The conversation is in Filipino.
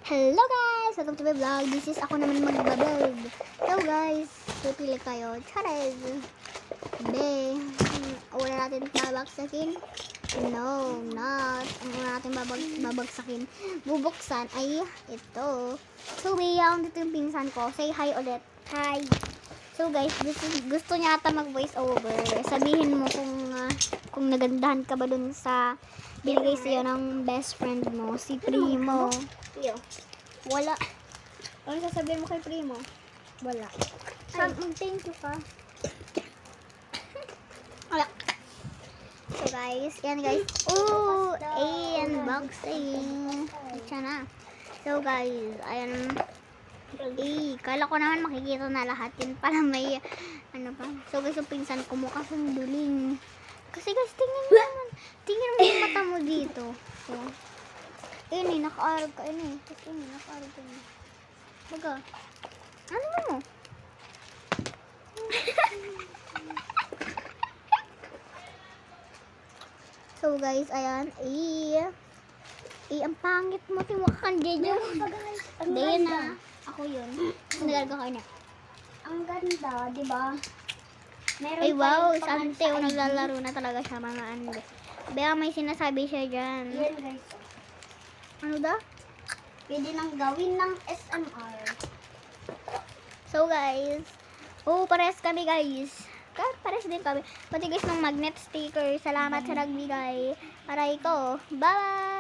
Hello guys! Welcome to my vlog. This is ako naman magbablog. So guys, pipili kayo. Chares! Be, una natin babagsakin. No, not. Ang una natin babagsakin. Bubuksan ay ito. So, biyang dito yung pinsan ko. Say hi ulit. Hi! So guys, gusto niya ata mag-voice over. Sabihin mo kung nagandahan ka ba dun sa binigay sa'yo ng best friend mo, si Primo. Wala. Ano sasabihin mo kay Primo? Wala. Thank you ka. Wala. So guys, yan guys. Oh, unboxing. Ito na. So guys, ayan. Kala ko naman makikita na lahat. Yun pala may, ano pa. So guys, yung pinsan ko mukha siyang duling. Kasi guys, tingnan mo naman. Tingnan mo yung mata mo dito. So, ayun naka-arog ka. Ayun tapos naka-arog ka. Baga. Ano mo? So guys, ayan. Ang pangit mo. Timukha kang Jejo. Hindi yun na. Ako yun. Nagagawa ko na. Ang ganda, di ba? Ay wow, sante. Naglalaro na talaga siya mga ande. Baya may sinasabi siya dyan. Yan guys. Ano da? Pwede nang gawin ng SMR. So guys, parehas kami guys. Parehas din kami. Pati guys ng magnet sticker. Salamat sa nagbigay. Aray ko. Bye!